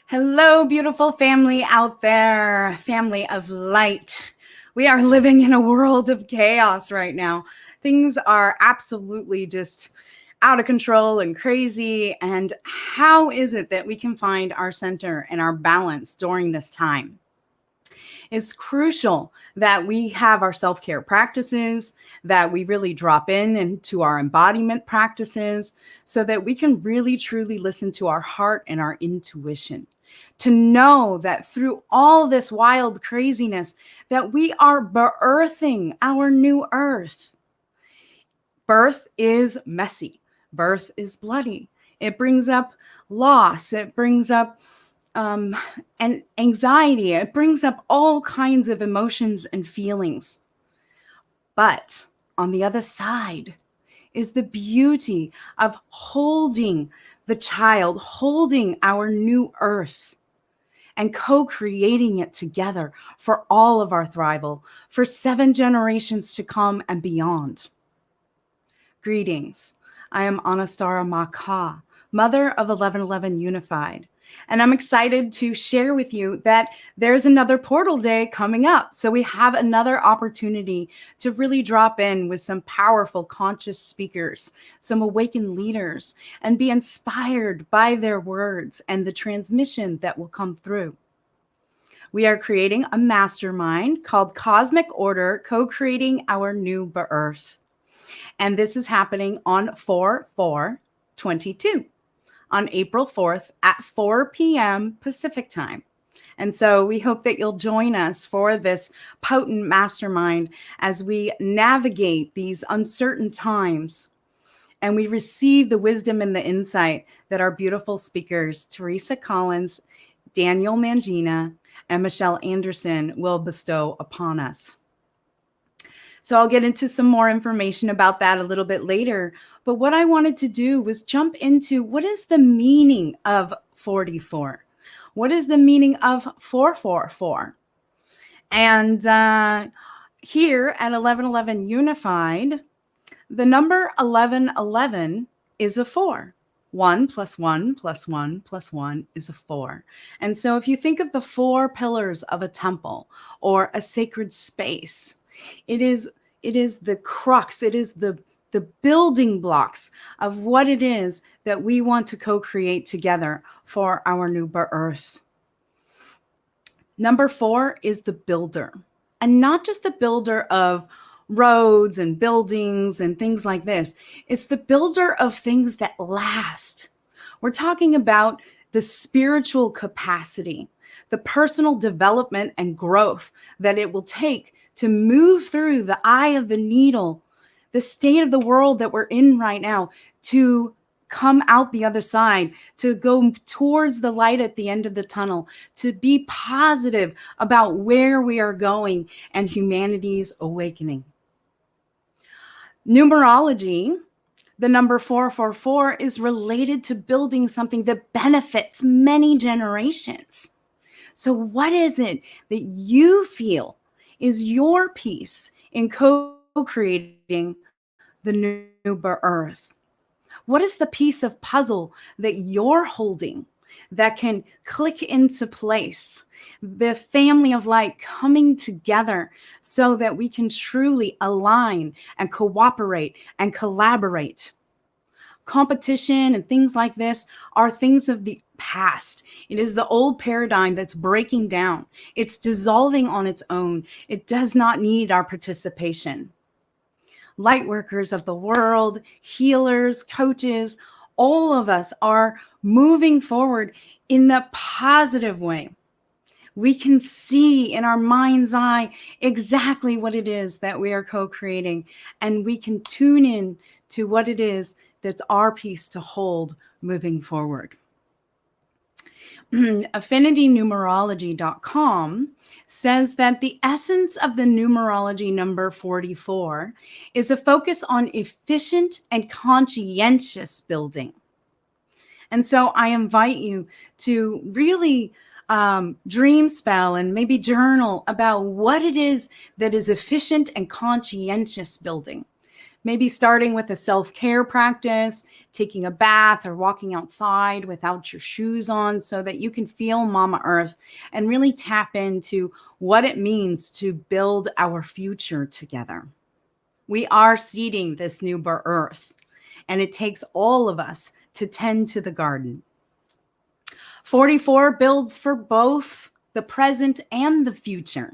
Hello, beautiful family out there, family of light. We are living in a world of chaos right now. Things are absolutely just out of control and crazy. And how is it that we can find our center and our balance during this time? It's crucial that we have our self-care practices, that we really drop into our embodiment practices so that we can really truly listen to our heart and our intuition. To know that through all this wild craziness that we are birthing our new earth. Birth is messy. Birth is bloody. It brings up loss. It brings up and anxiety. It brings up all kinds of emotions and feelings. But on the other side is the beauty of holding the child, holding our new earth, and co-creating it together for all of our thrival, for 7 generations to come and beyond. Greetings. I am Anistara Maka, mother of 1111 Unified. And I'm excited to share with you that there's another portal day coming up. So we have another opportunity to really drop in with some powerful conscious speakers, some awakened leaders, and be inspired by their words and the transmission that will come through. We are creating a mastermind called Cosmic Order, Co-Creating Our New Earth. And this is happening on 4/4/22. On April 4th at 4 p.m. Pacific time. And so we hope that you'll join us for this potent mastermind as we navigate these uncertain times and we receive the wisdom and the insight that our beautiful speakers, Teresa Collins, Daniel Mangina, and Michelle Anderson will bestow upon us. So I'll get into some more information about that a little bit later. But what I wanted to do was jump into what is the meaning of 44? What is the meaning of 444? And here at 1111 Unified, the number 1111 is a 4. 1 + 1 + 1 + 1 is a 4. And so if you think of the 4 pillars of a temple or a sacred space, it is the crux, it is the building blocks of what it is that we want to co-create together for our new earth. Number 4 is the builder, and not just the builder of roads and buildings and things like this. It's the builder of things that last. We're talking about the spiritual capacity, the personal development and growth that it will take to move through the eye of the needle, the state of the world that we're in right now, to come out the other side, to go towards the light at the end of the tunnel, to be positive about where we are going and humanity's awakening. Numerology, the number 444, is related to building something that benefits many generations. So what is it that you feel is your piece in co-creating the new earth? What is the piece of puzzle that you're holding that can click into place? The family of light coming together so that we can truly align and cooperate and collaborate. Competition and things like this are things of the past. It is the old paradigm that's breaking down. It's dissolving on its own. It does not need our participation. Light workers of the world, healers, coaches, all of us are moving forward in the positive way. We can see in our mind's eye exactly what it is that we are co-creating, and we can tune in to what it is that's our piece to hold moving forward. AffinityNumerology.com says that the essence of the numerology number 44 is a focus on efficient and conscientious building. And so I invite you to really dream spell and maybe journal about what it is that is efficient and conscientious building. Maybe starting with a self-care practice, taking a bath or walking outside without your shoes on so that you can feel Mama Earth and really tap into what it means to build our future together. We are seeding this new earth, and it takes all of us to tend to the garden. 44 builds for both the present and the future.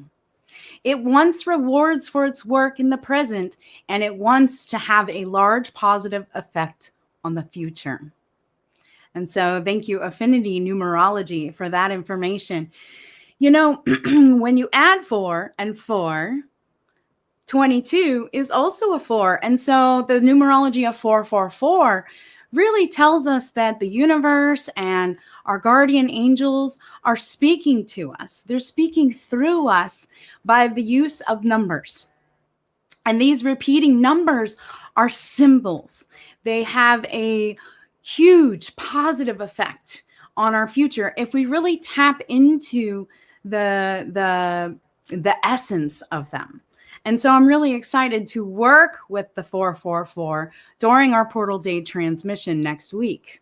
It wants rewards for its work in the present, and it wants to have a large positive effect on the future. And so thank you, Affinity Numerology, for that information. You know, when you add 4 and 4, 22 is also a 4. And so the numerology of 444 really tells us that the universe and our guardian angels are speaking to us. They're speaking through us by the use of numbers. And these repeating numbers are symbols. They have a huge positive effect on our future if we really tap into the essence of them. And so I'm really excited to work with the 444 during our Portal Day transmission next week.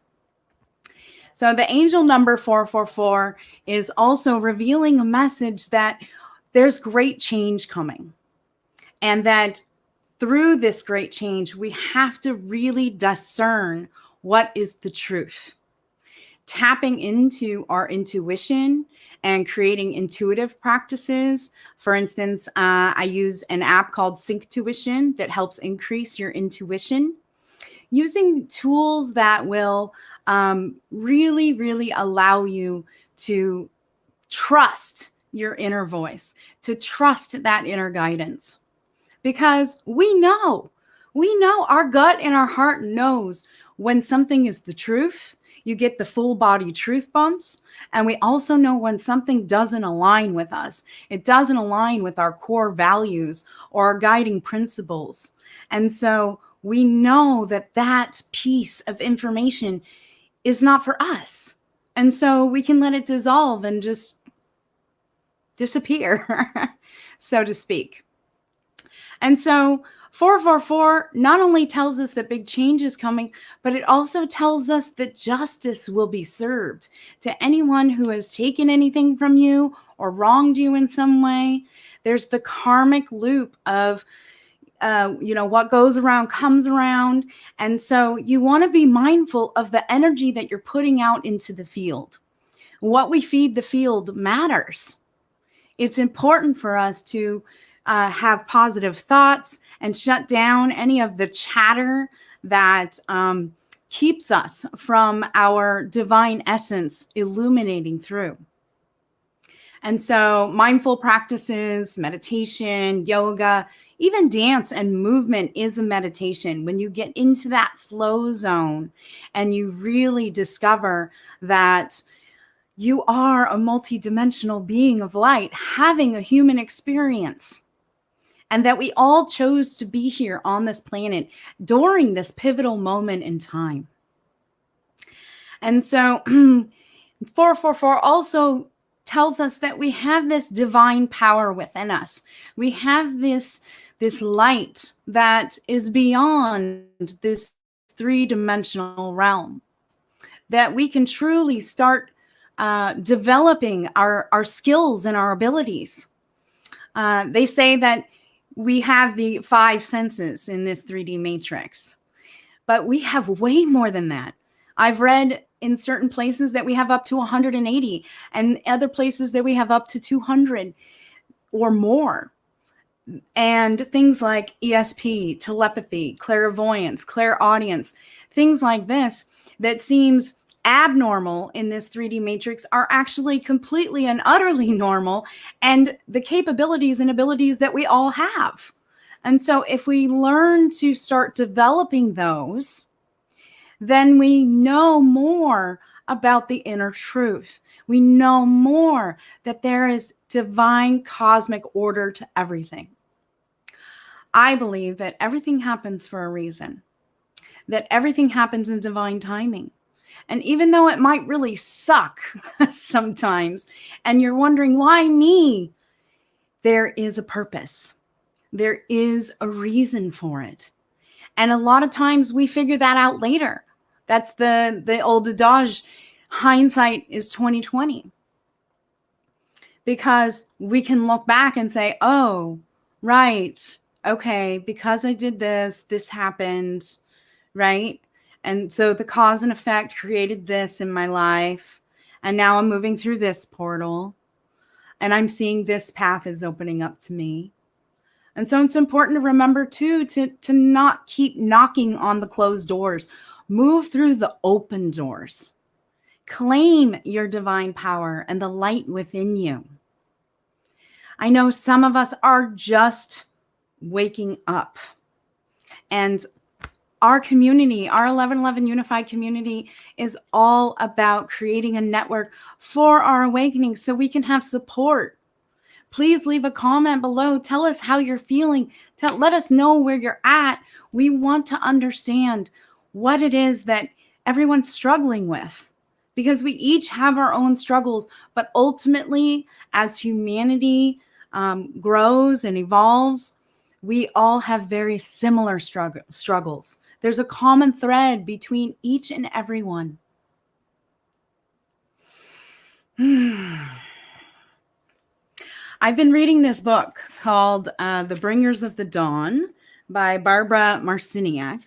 So the angel number 444 is also revealing a message that there's great change coming. And that through this great change, we have to really discern what is the truth. Tapping into our intuition and creating intuitive practices. For instance, I use an app called Synctuition that helps increase your intuition. Using tools that will really, really allow you to trust your inner voice, to trust that inner guidance. Because we know our gut and our heart knows when something is the truth. You get the full body truth bumps. And we also know when something doesn't align with us. It doesn't align with our core values or our guiding principles. And so we know that that piece of information is not for us. And so we can let it dissolve and just disappear, so to speak. And so 444 not only tells us that big change is coming, but it also tells us that justice will be served to anyone who has taken anything from you or wronged you in some way. There's the karmic loop of, what goes around comes around. And so you want to be mindful of the energy that you're putting out into the field. What we feed the field matters. It's important for us to have positive thoughts and shut down any of the chatter that keeps us from our divine essence illuminating through. And so mindful practices, meditation, yoga, even dance and movement is a meditation. When you get into that flow zone and you really discover that you are a multidimensional being of light having a human experience, and that we all chose to be here on this planet during this pivotal moment in time. And so 444 also tells us that we have this divine power within us. We have this light that is beyond this three-dimensional realm, that we can truly start developing our skills and our abilities. They say that we have the 5 senses in this 3D matrix, but we have way more than that. I've read in certain places that we have up to 180 and other places that we have up to 200 or more. And things like ESP, telepathy, clairvoyance, clairaudience, things like this that seems abnormal in this 3D matrix are actually completely and utterly normal, and the capabilities and abilities that we all have. And so if we learn to start developing those, then we know more about the inner truth. We know more that there is divine cosmic order to everything. I believe that everything happens for a reason, that everything happens in divine timing. And even though it might really suck sometimes, and you're wondering, why me? There is a purpose. There is a reason for it. And a lot of times we figure that out later. That's the old adage, hindsight is 2020. Because we can look back and say, oh, right, okay, because I did this, this happened, right? And so the cause and effect created this in my life. And now I'm moving through this portal. And I'm seeing this path is opening up to me. And so it's important to remember, too, to not keep knocking on the closed doors. Move through the open doors. Claim your divine power and the light within you. I know some of us are just waking up. And our community, our 1111 Unified community, is all about creating a network for our awakening so we can have support. Please leave a comment below. Tell us how you're feeling. Let us know where you're at. We want to understand what it is that everyone's struggling with, because we each have our own struggles. But ultimately, as humanity grows and evolves, we all have very similar struggles. There's a common thread between each and every one. I've been reading this book called The Bringers of the Dawn by Barbara Marciniak.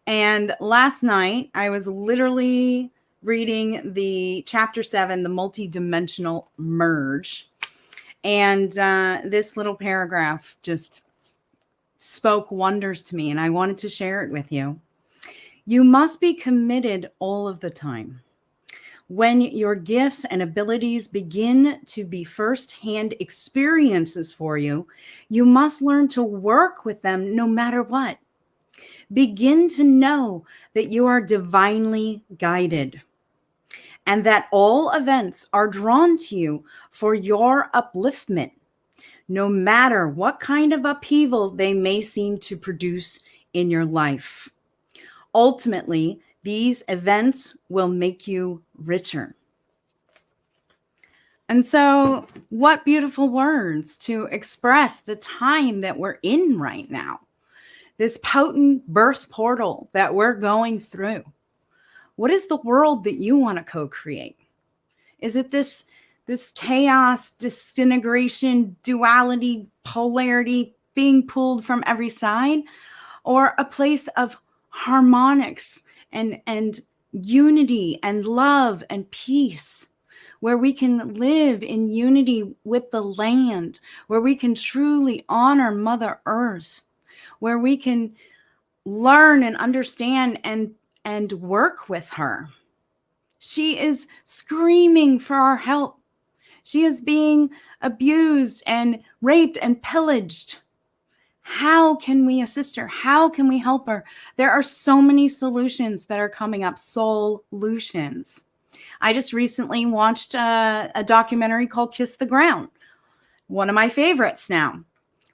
And last night, I was literally reading the chapter 7, The Multidimensional Merge. And this little paragraph just spoke wonders to me, and I wanted to share it with you. You must be committed all of the time. When your gifts and abilities begin to be first-hand experiences for you, you must learn to work with them no matter what. Begin to know that you are divinely guided and that all events are drawn to you for your upliftment, no matter what kind of upheaval they may seem to produce in your life. Ultimately, these events will make you richer. And so, what beautiful words to express the time that we're in right now. This potent birth portal that we're going through. What is the world that you want to co-create? Is it this chaos, disintegration, duality, polarity, being pulled from every side? Or a place of harmonics and unity and love and peace, where we can live in unity with the land, where we can truly honor Mother Earth, where we can learn and understand and work with her. She is screaming for our help. She is being abused and raped and pillaged. How can we assist her? How can we help her? There are so many solutions that are coming up. Solutions. I just recently watched a documentary called Kiss the Ground, one of my favorites now,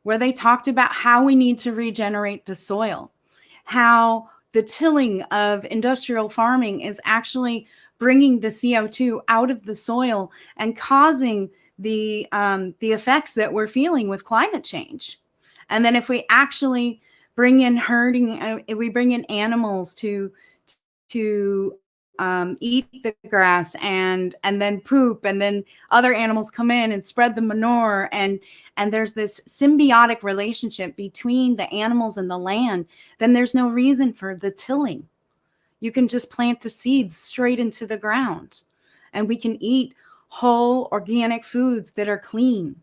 where they talked about how we need to regenerate the soil, how the tilling of industrial farming is actually bringing the CO2 out of the soil and causing the effects that we're feeling with climate change. And then if we actually bring in herding, we bring in animals to eat the grass and then poop, and then other animals come in and spread the manure, and there's this symbiotic relationship between the animals and the land, then there's no reason for the tilling. You can just plant the seeds straight into the ground, and we can eat whole organic foods that are clean,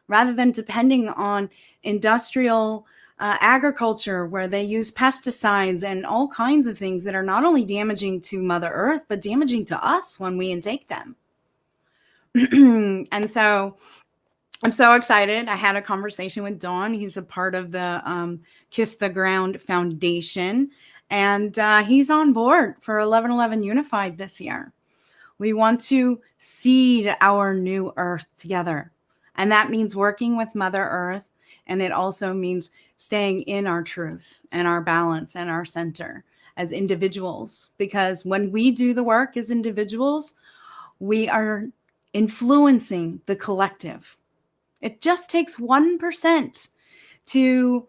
rather than depending on industrial agriculture where they use pesticides and all kinds of things that are not only damaging to Mother Earth, but damaging to us when we intake them. And so I'm so excited. I had a conversation with Don. He's a part of the Kiss the Ground Foundation, and he's on board for 1111 Unified this year. We want to seed our new Earth together. And that means working with Mother Earth. And it also means staying in our truth and our balance and our center as individuals. Because when we do the work as individuals, we are influencing the collective. It just takes 1% to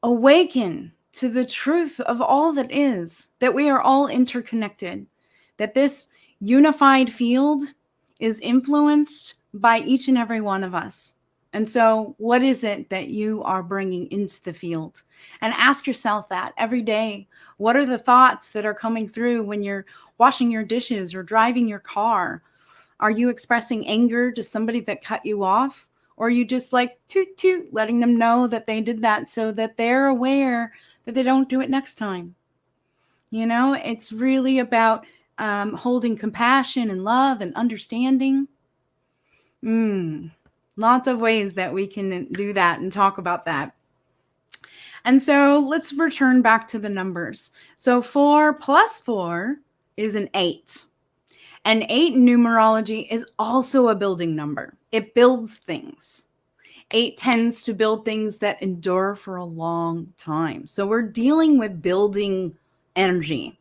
awaken to the truth of all that is, that we are all interconnected, that this unified field is influenced by each and every one of us. And so what is it that you are bringing into the field? And ask yourself that every day. What are the thoughts that are coming through when you're washing your dishes or driving your car? Are you expressing anger to somebody that cut you off? Or are you just like toot toot, letting them know that they did that so that they're aware that they don't do it next time? You know, it's really about holding compassion and love and understanding. Lots of ways that we can do that and talk about that. And so let's return back to the numbers. So 4 plus 4 is an 8. And 8 in numerology is also a building number. It builds things. 8 tends to build things that endure for a long time. So we're dealing with building energy,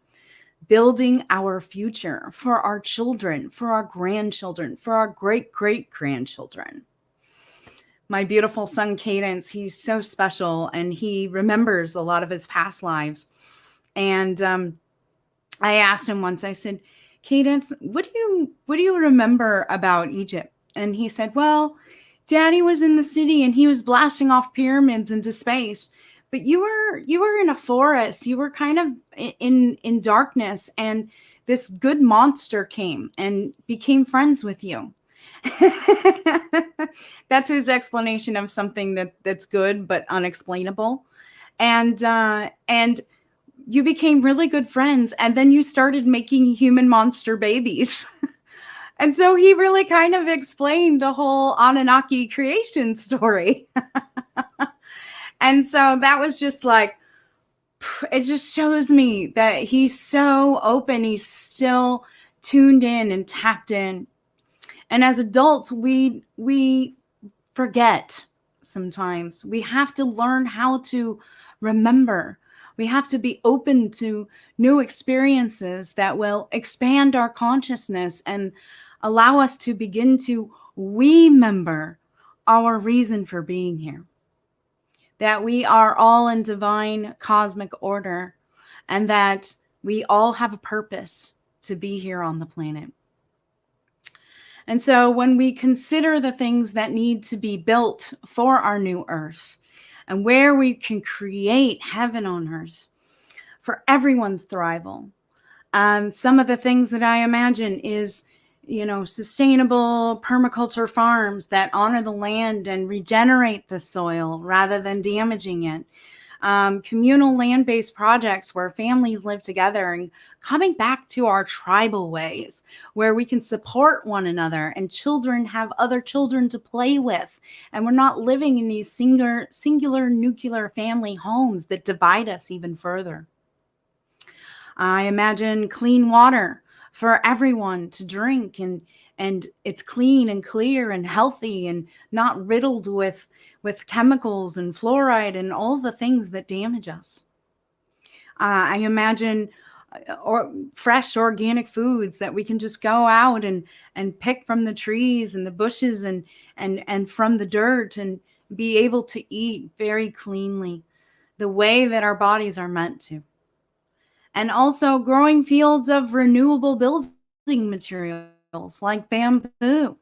building our future for our children, for our grandchildren, for our great-great-grandchildren. My beautiful son, Cadence, he's so special, and he remembers a lot of his past lives. And I asked him once, I said, Cadence, what do you remember about Egypt? And he said, well, Daddy was in the city and he was blasting off pyramids into space. But you were in a forest. You were kind of in darkness, and this good monster came and became friends with you. That's his explanation of something that's good but unexplainable. And you became really good friends, and then you started making human monster babies. And so he really kind of explained the whole Anunnaki creation story. And so that was just like, it just shows me that he's so open. He's still tuned in and tapped in. And as adults, we forget sometimes. We have to learn how to remember. We have to be open to new experiences that will expand our consciousness and allow us to begin to remember our reason for being here. That we are all in divine cosmic order, and that we all have a purpose to be here on the planet. And so when we consider the things that need to be built for our new earth, and where we can create heaven on earth for everyone's thrival, some of the things that I imagine is, sustainable permaculture farms that honor the land and regenerate the soil rather than damaging it. Communal land-based projects where families live together, and coming back to our tribal ways where we can support one another and children have other children to play with. And we're not living in these singular nuclear family homes that divide us even further. I imagine clean water for everyone to drink, and it's clean and clear and healthy and not riddled with chemicals and fluoride and all the things that damage us. I imagine fresh organic foods that we can just go out and pick from the trees and the bushes and from the dirt, and be able to eat very cleanly the way that our bodies are meant to. And also growing fields of renewable building materials like bamboo,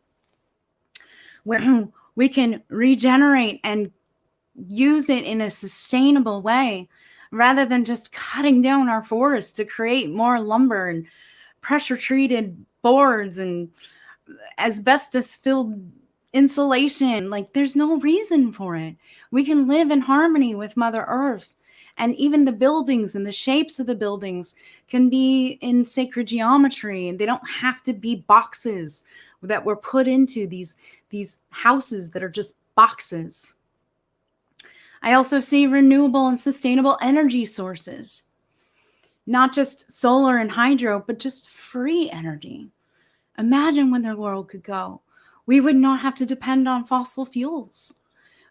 where we can regenerate and use it in a sustainable way, rather than just cutting down our forests to create more lumber and pressure treated boards and asbestos filled insulation. Like, there's no reason for it. We can live in harmony with Mother Earth. And even the buildings and the shapes of the buildings can be in sacred geometry, and they don't have to be boxes that were put into these houses that are just boxes. I also see renewable and sustainable energy sources, not just solar and hydro, but just free energy. Imagine when the world could go. We would not have to depend on fossil fuels.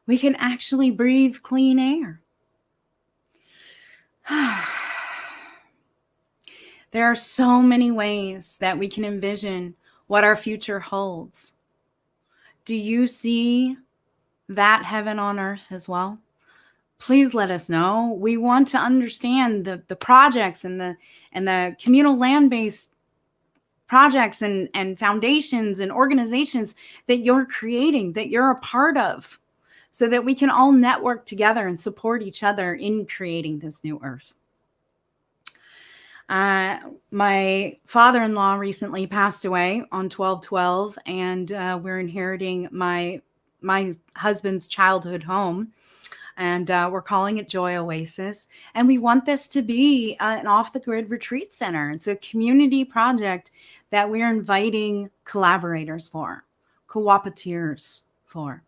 We can actually breathe clean air. There are so many ways that we can envision what our future holds. Do you see that heaven on earth as well? please let us know. We want to understand the projects and the communal land-based projects and foundations and organizations that you're creating, that you're a part of, so that we can all network together and support each other in creating this new earth. My father-in-law recently passed away on 12/12, and we're inheriting my husband's childhood home, and we're calling it Joy Oasis. And we want this to be an off-the-grid retreat center. It's a community project that we're inviting collaborators for, co-opetiers for.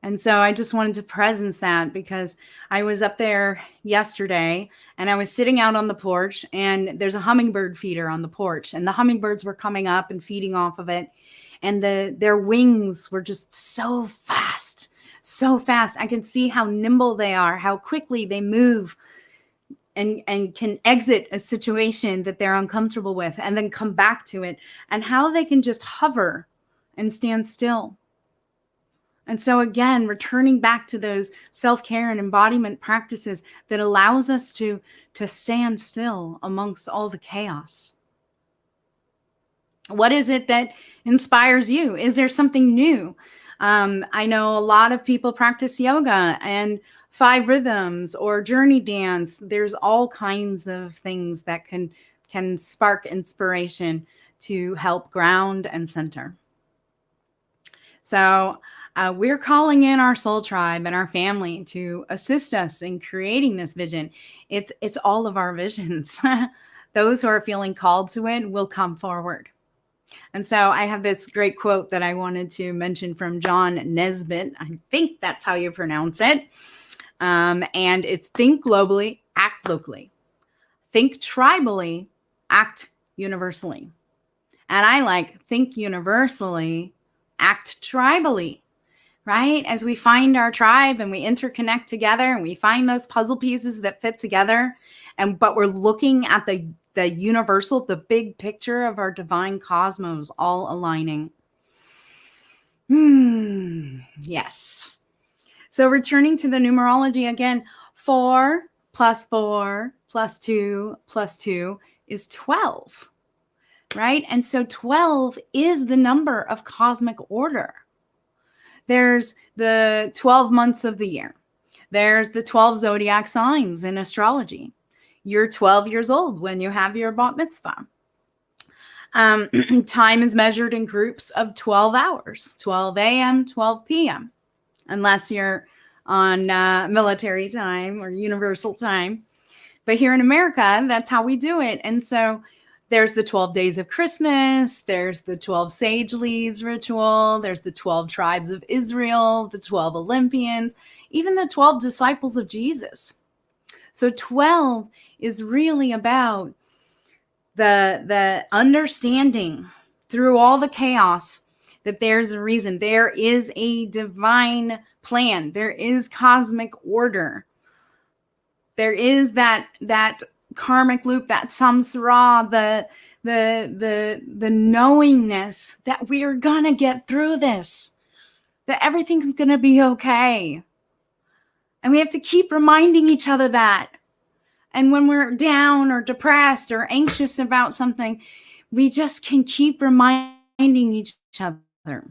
And so I just wanted to presence that, because I was up there yesterday and I was sitting out on the porch, and there's a hummingbird feeder on the porch, and the hummingbirds were coming up and feeding off of it. And their wings were just so fast, so fast. I can see how nimble they are, how quickly they move and can exit a situation that they're uncomfortable with and then come back to it, and how they can just hover and stand still. And so again, returning back to those self-care and embodiment practices that allows us to stand still amongst all the chaos. What is it that inspires you? Is there something new? I know a lot of people practice yoga and 5 rhythms or journey dance. There's all kinds of things that can spark inspiration to help ground and center. So we're calling in our soul tribe and our family to assist us in creating this vision. It's all of our visions. Those who are feeling called to it will come forward. And so I have this great quote that I wanted to mention from John Nesbitt. I think that's how you pronounce it. And it's think globally, act locally. Think tribally, act universally. And I like think universally, act tribally, right? As we find our tribe and we interconnect together and we find those puzzle pieces that fit together, but we're looking at the universal, the big picture of our divine cosmos all aligning. Yes. So returning to the numerology again, 4 + 4 + 2 + 2 is 12, right? And so 12 is the number of cosmic order. There's the 12 months of the year. There's the 12 zodiac signs in astrology. You're 12 years old when you have your bat mitzvah. Time is measured in groups of 12 hours, 12 a.m., 12 p.m., unless you're on military time or universal time. But here in America, that's how we do it. And so there's the 12 days of Christmas. There's the 12 sage leaves ritual. There's the 12 tribes of Israel, the 12 Olympians, even the 12 disciples of Jesus. So 12 is really about the understanding through all the chaos that there's a reason. There is a divine plan. There is cosmic order. There is that karmic loop, that samsara, the knowingness that we are gonna get through this, that everything's gonna be okay. And we have to keep reminding each other that. And when we're down or depressed or anxious about something, we just can keep reminding each other.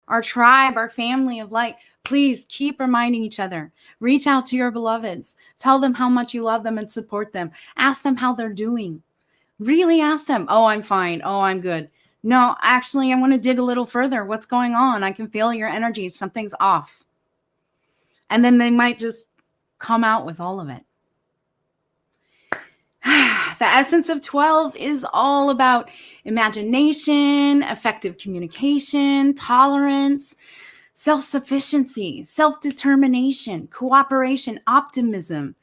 Our tribe, our family of light, please keep reminding each other. Reach out to your beloveds. Tell them how much you love them and support them. Ask them how they're doing. Really ask them, oh, I'm fine. Oh, I'm good. No, actually, I want to dig a little further. What's going on? I can feel your energy. Something's off. And then they might just come out with all of it. The essence of 12 is all about imagination, effective communication, tolerance, self-sufficiency, self-determination, cooperation, optimism,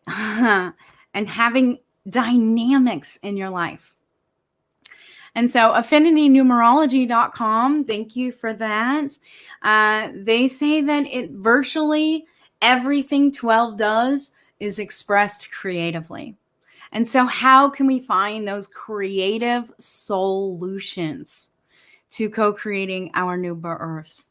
and having dynamics in your life. And so affinitynumerology.com, thank you for that. They say that virtually everything 12 does is expressed creatively. And so how can we find those creative solutions to co-creating our new earth?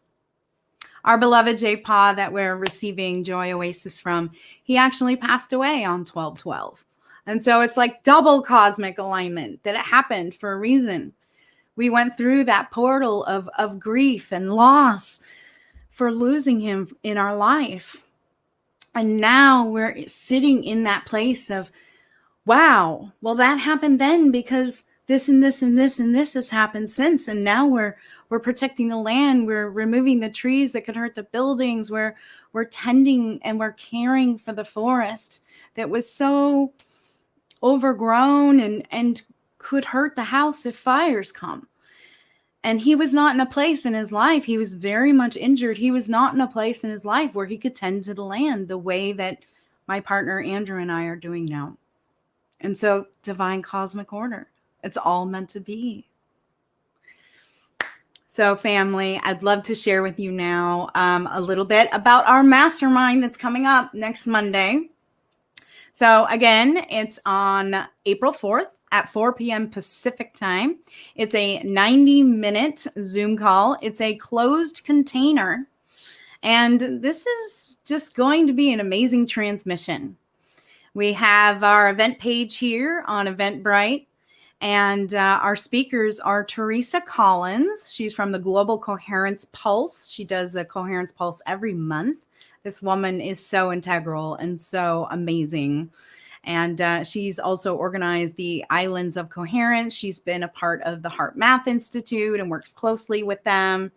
our beloved J Pa that we're receiving Joy Oasis from, he actually passed away on 12/12. And so it's like double cosmic alignment that it happened for a reason. We went through that portal of grief and loss for losing him in our life. And now we're sitting in that place of, wow, well, that happened then because this and this and this and this has happened since. And now we're protecting the land. We're removing the trees that could hurt the buildings. We're tending and we're caring for the forest that was so overgrown and could hurt the house if fires come. And he was not in a place in his life. He was very much injured. He was not in a place in his life where he could tend to the land the way that my partner Andrew and I are doing now. And so divine cosmic order, it's all meant to be. So family, I'd love to share with you now a little bit about our mastermind that's coming up next Monday. So again, it's on April 4th at 4 p.m. Pacific time. It's a 90-minute Zoom call. It's a closed container. And this is just going to be an amazing transmission. We have our event page here on Eventbrite. And our speakers are Teresa Collins. She's from the Global Coherence Pulse. She does a Coherence Pulse every month. This woman is so integral and so amazing. And she's also organized the Islands of Coherence. She's been a part of the Heart Math Institute and works closely with them,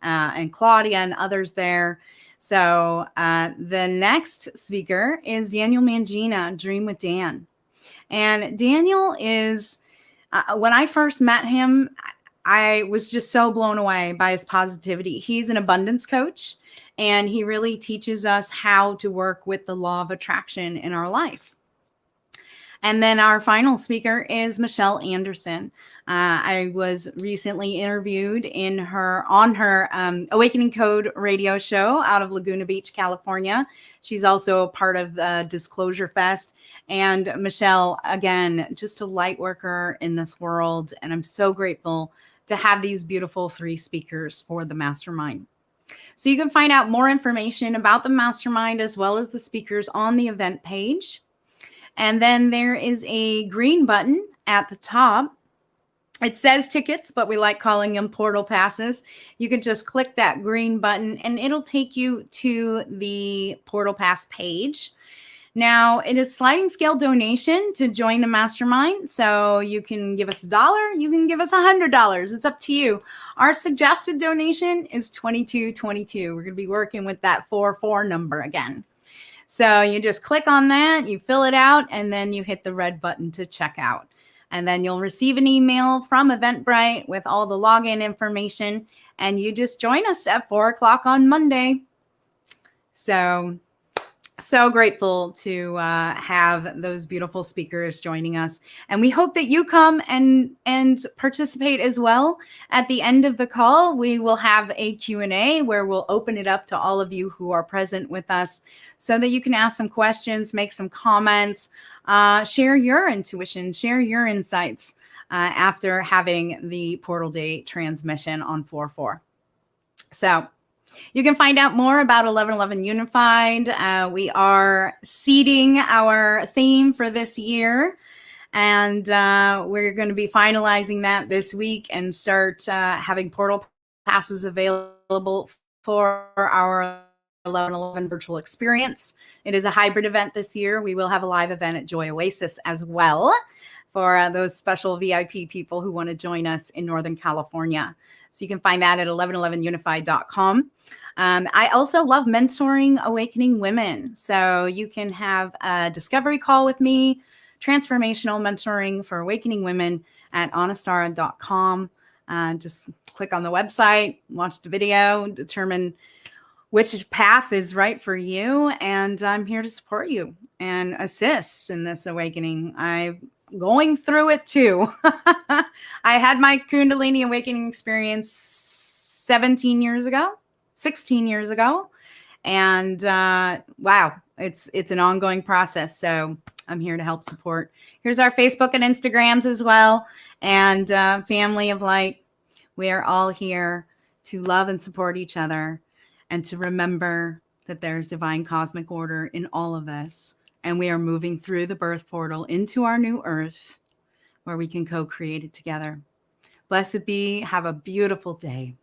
and Claudia and others there. So the next speaker is Daniel Mangina, Dream with Dan. And Daniel is, when I first met him, I was just so blown away by his positivity. He's an abundance coach, and he really teaches us how to work with the law of attraction in our life. And then our final speaker is Michelle Anderson. I was recently interviewed on her Awakening Code radio show out of Laguna Beach, California. She's also a part of the Disclosure Fest. And Michelle, again, just a light worker in this world. And I'm so grateful to have these beautiful 3 speakers for the Mastermind. So you can find out more information about the Mastermind as well as the speakers on the event page. And then there is a green button at the top. It says tickets, but we like calling them portal passes. You can just click that green button and it'll take you to the portal pass page. Now, it is sliding scale donation to join the Mastermind. So you can give us $1, you can give us $100. It's up to you. Our suggested donation is $22.22. We're going to be working with that 44 number again. So you just click on that, you fill it out, and then you hit the red button to check out. And then you'll receive an email from Eventbrite with all the login information, and you just join us at 4 o'clock on Monday. So grateful to have those beautiful speakers joining us. And we hope that you come and participate as well. At the end of the call, we will have a Q&A where we'll open it up to all of you who are present with us so that you can ask some questions, make some comments, share your intuition, share your insights after having the Portal Day transmission on 4/4. So you can find out more about 1111 Unified. We are seeding our theme for this year, and we're going to be finalizing that this week and start having portal passes available for our 1111 virtual experience. It is a hybrid event this year. We will have a live event at Joy Oasis as well for those special VIP people who want to join us in Northern California. So you can find that at 1111unified.com. I also love mentoring awakening women. So you can have a discovery call with me, transformational mentoring for awakening women at Anistara.com. Just click on the website, watch the video, determine which path is right for you. And I'm here to support you and assist in this awakening. I'm going through it too. I had my Kundalini awakening experience 16 years ago. And wow, it's an ongoing process. So I'm here to help support. Here's our Facebook and Instagrams as well. And Family of Light, we are all here to love and support each other and to remember that there's divine cosmic order in all of this. And we are moving through the birth portal into our new earth where we can co-create it together. Blessed be. Have a beautiful day.